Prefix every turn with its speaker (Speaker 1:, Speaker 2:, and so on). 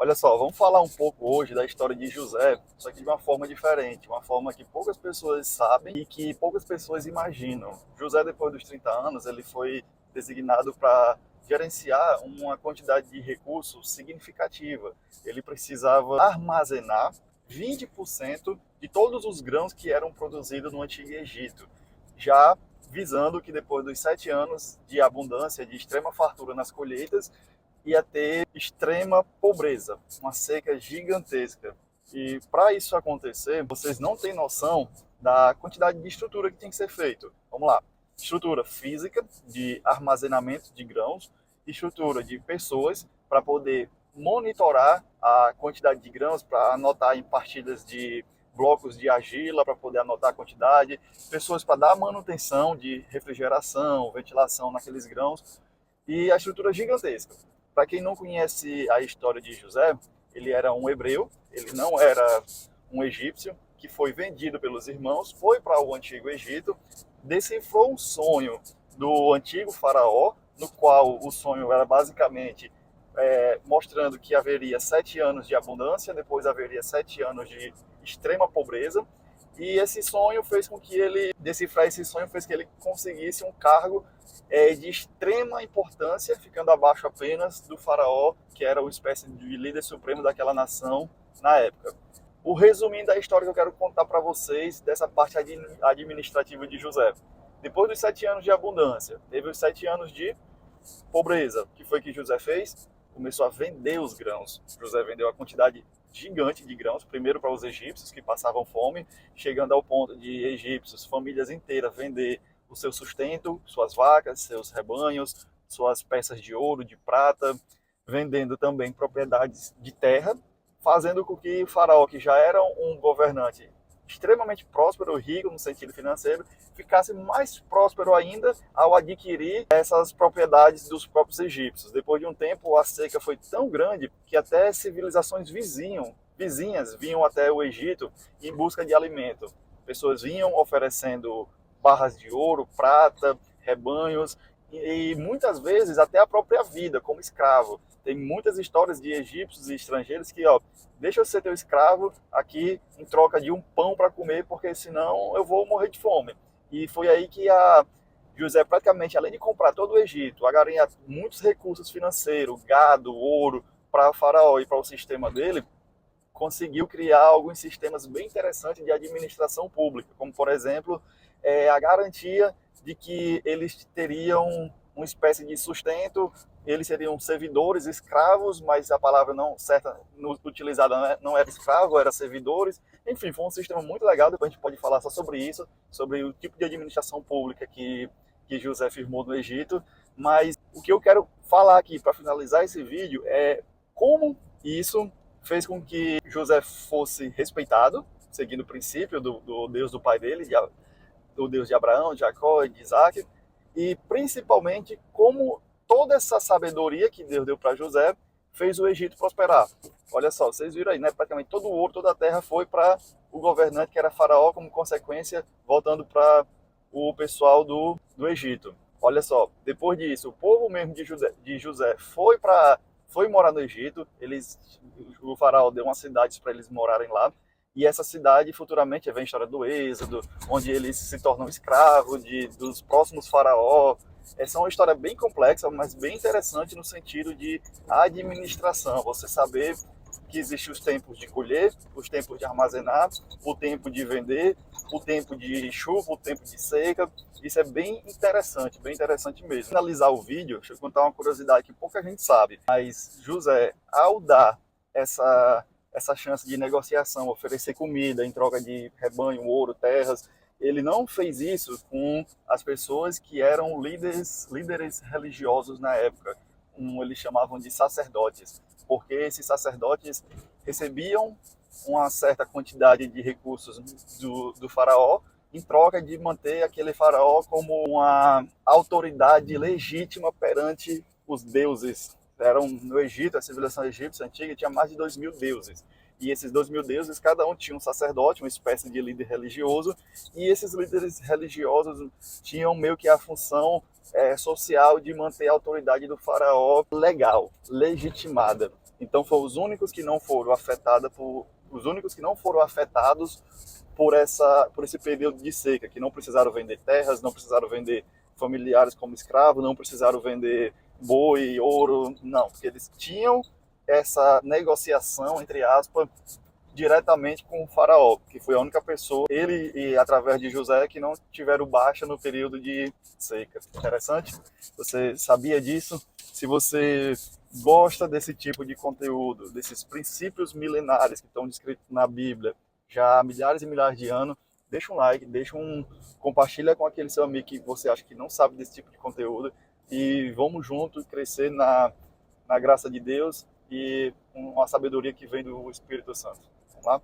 Speaker 1: Olha só, vamos falar um pouco hoje da história de José, só que de uma forma diferente, uma forma que poucas pessoas sabem e que poucas pessoas imaginam. José, depois dos 30 anos, ele foi designado para gerenciar uma quantidade de recursos significativa. Ele precisava armazenar 20% de todos os grãos que eram produzidos no Antigo Egito, já visando que depois dos 7 anos de abundância, de extrema fartura nas colheitas, ia ter extrema pobreza, uma seca gigantesca. E para isso acontecer, vocês não têm noção da quantidade de estrutura que tem que ser feito. Vamos lá. Estrutura física de armazenamento de grãos, estrutura de pessoas para poder monitorar a quantidade de grãos, para anotar em partidas de blocos de argila, para poder anotar a quantidade, pessoas para dar manutenção de refrigeração, ventilação naqueles grãos, e a estrutura gigantesca. Para quem não conhece a história de José, ele era um hebreu, ele não era um egípcio, que foi vendido pelos irmãos, foi para o Antigo Egito, decifrou um sonho do antigo faraó, no qual o sonho era basicamente mostrando que haveria 7 anos de abundância, depois haveria 7 anos de extrema pobreza, e esse sonho fez com que ele, decifrar esse sonho, fez que ele conseguisse um cargo de extrema importância, ficando abaixo apenas do faraó, que era uma espécie de líder supremo daquela nação na época. O resuminho da história que eu quero contar para vocês dessa parte administrativa de José. Depois dos 7 anos de abundância, teve os 7 anos de pobreza. O que foi que José fez? Começou a vender os grãos. José vendeu a quantidade gigante de grãos, primeiro para os egípcios que passavam fome, chegando ao ponto de egípcios, famílias inteiras, vender o seu sustento, suas vacas, seus rebanhos, suas peças de ouro, de prata, vendendo também propriedades de terra, fazendo com que o faraó, que já era um governante extremamente próspero, rico no sentido financeiro, ficasse mais próspero ainda ao adquirir essas propriedades dos próprios egípcios. Depois de um tempo, a seca foi tão grande que até civilizações vizinhas vinham até o Egito em busca de alimento. Pessoas vinham oferecendo barras de ouro, prata, rebanhos e muitas vezes até a própria vida como escravo. Tem muitas histórias de egípcios e estrangeiros que, deixa eu ser teu escravo aqui em troca de um pão para comer, porque senão eu vou morrer de fome. E foi aí que a José, praticamente, além de comprar todo o Egito, agarinhar muitos recursos financeiros, gado, ouro, para o faraó e para o sistema dele, conseguiu criar alguns sistemas bem interessantes de administração pública, como, por exemplo, a garantia de que eles teriam uma espécie de sustento, eles seriam servidores, escravos, mas a palavra não certa utilizada não era escravo, era servidores. Enfim, foi um sistema muito legal, depois a gente pode falar só sobre isso, sobre o tipo de administração pública que José firmou no Egito. Mas o que eu quero falar aqui para finalizar esse vídeo é como isso fez com que José fosse respeitado, seguindo o princípio do Deus do pai dele, do Deus de Abraão, de Jacó e de Isaac, e principalmente como toda essa sabedoria que Deus deu para José fez o Egito prosperar. Olha só, vocês viram aí, né? Praticamente todo o ouro, toda a terra foi para o governante que era Faraó, como consequência, voltando para o pessoal do Egito. Olha só, depois disso, o povo mesmo de José foi morar no Egito, o faraó deu umas cidades para eles morarem lá, e essa cidade futuramente vem a história do Êxodo, onde eles se tornam escravos dos próximos faraó. Essa é uma história bem complexa, mas bem interessante no sentido de administração, você saber que existem os tempos de colher, os tempos de armazenar, o tempo de vender, o tempo de chuva, o tempo de seca. Isso é bem interessante mesmo. Finalizar o vídeo, deixa eu contar uma curiosidade que pouca gente sabe, mas José, ao dar essa chance de negociação, oferecer comida em troca de rebanho, ouro, terras, ele não fez isso com as pessoas que eram líderes religiosos na época, como eles chamavam de sacerdotes, porque esses sacerdotes recebiam uma certa quantidade de recursos do faraó em troca de manter aquele faraó como uma autoridade legítima perante os deuses. No Egito, a civilização egípcia antiga tinha mais de 2.000 deuses. E esses 2.000 deuses, cada um tinha um sacerdote, uma espécie de líder religioso, e esses líderes religiosos tinham meio que a função social de manter a autoridade do faraó legal, legitimada. Então foram os únicos que não foram afetados por esse período de seca, que não precisaram vender terras, não precisaram vender familiares como escravos, não precisaram vender boi, ouro, não, porque eles tinham essa negociação, entre aspas, diretamente com o faraó, que foi a única pessoa, ele e através de José, que não tiveram baixa no período de seca. Interessante? Você sabia disso? Se você gosta desse tipo de conteúdo, desses princípios milenares que estão descritos na Bíblia já há milhares e milhares de anos, deixa um like, compartilha com aquele seu amigo que você acha que não sabe desse tipo de conteúdo e vamos juntos crescer na graça de Deus e uma sabedoria que vem do Espírito Santo. Vamos lá?